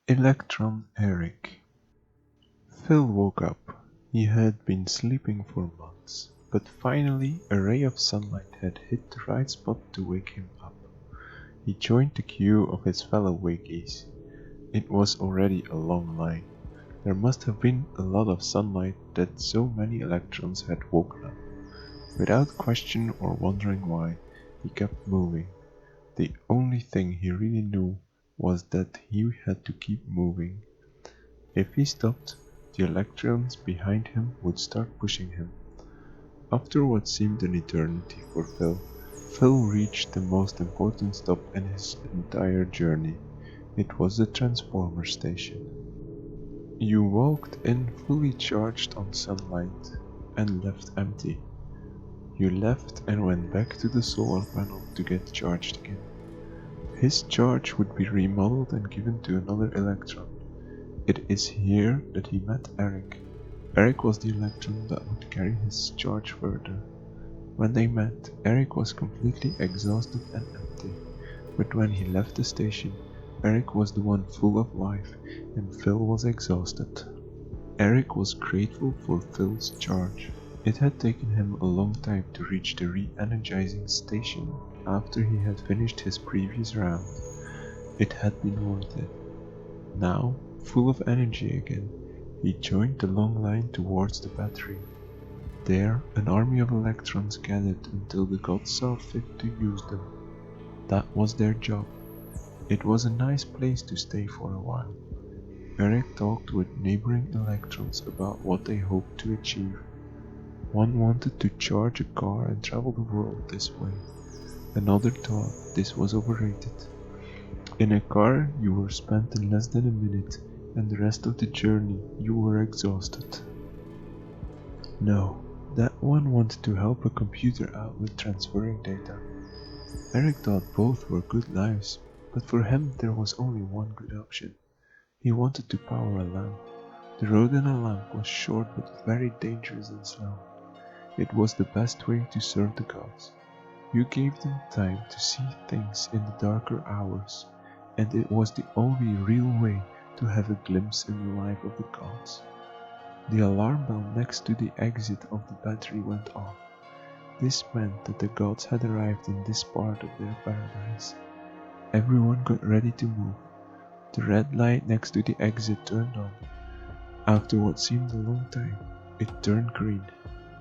Electron Eric. Phil woke up. He had been sleeping for months, but finally a ray of sunlight had hit the right spot to wake him up. He joined the queue of his fellow wakies. It was already a long line. There must have been a lot of sunlight that so many electrons had woken up. Without question or wondering why, he kept moving. The only thing he really knew was that he had to keep moving. If he stopped, the electrons behind him would start pushing him. After what seemed an eternity for Phil reached the most important stop in his entire journey. It was the transformer station. You walked in fully charged on sunlight and left empty. You left and went back to the solar panel to get charged again. His charge would be remodeled and given to another electron. It is here that he met Eric. Eric was the electron that would carry his charge further. When they met, Eric was completely exhausted and empty, but when he left the station, Eric was the one full of life and Phil was exhausted. Eric was grateful for Phil's charge. It had taken him a long time to reach the re-energizing station after he had finished his previous round. It had been worth it. Now, full of energy again, he joined the long line towards the battery. There, an army of electrons gathered until the gods saw fit to use them. That was their job. It was a nice place to stay for a while. Eric talked with neighboring electrons about what they hoped to achieve. One wanted to charge a car and travel the world this way. Another thought this was overrated. In a car, you were spent in less than a minute, and the rest of the journey you were exhausted. No, that one wanted to help a computer out with transferring data. Eric thought both were good lives, but for him there was only one good option. He wanted to power a lamp. The road in a lamp was short but very dangerous and slow. It was the best way to serve the gods. You gave them time to see things in the darker hours, and it was the only real way to have a glimpse in the life of the gods. The alarm bell next to the exit of the battery went off. This meant that the gods had arrived in this part of their paradise. Everyone got ready to move. The red light next to the exit turned on. After what seemed a long time, it turned green.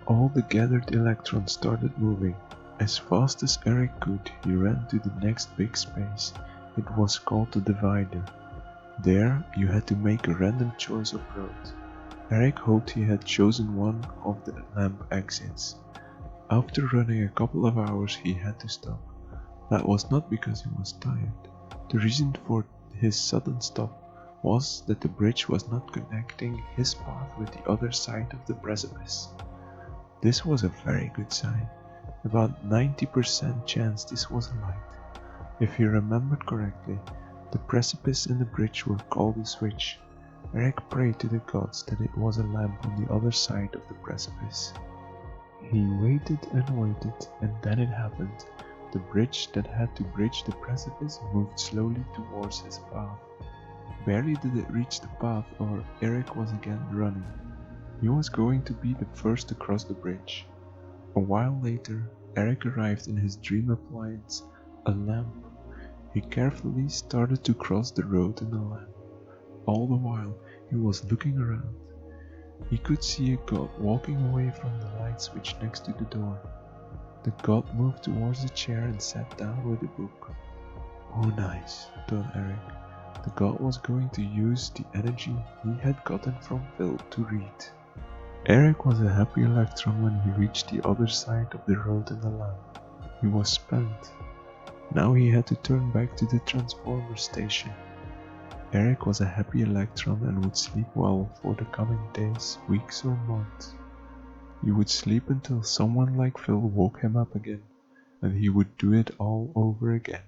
All the gathered electrons started moving. As fast as Eric could, he ran to the next big space. It was called the divider. There, you had to make a random choice of road. Eric hoped he had chosen one of the lamp exits. After running a couple of hours, he had to stop. That was not because he was tired. The reason for his sudden stop was that the bridge was not connecting his path with the other side of the precipice. This was a very good sign. About 90% chance this was a light. If he remembered correctly, the precipice and the bridge were called a switch. Eric prayed to the gods that it was a lamp on the other side of the precipice. He waited and waited, and then it happened. The bridge that had to bridge the precipice moved slowly towards his path. Barely did it reach the path, or Eric was again running. He was going to be the first to cross the bridge. A while later, Eric arrived in his dream appliance, a lamp. He carefully started to cross the road in the lamp. All the while, he was looking around. He could see a god walking away from the light switch next to the door. The god moved towards the chair and sat down with a book. Oh nice, thought Eric. The god was going to use the energy he had gotten from Phil to read. Eric was a happy electron when he reached the other side of the road in the lamp. He was spent. Now he had to turn back to the transformer station. Eric was a happy electron and would sleep well for the coming days, weeks or months. He would sleep until someone like Phil woke him up again, and he would do it all over again.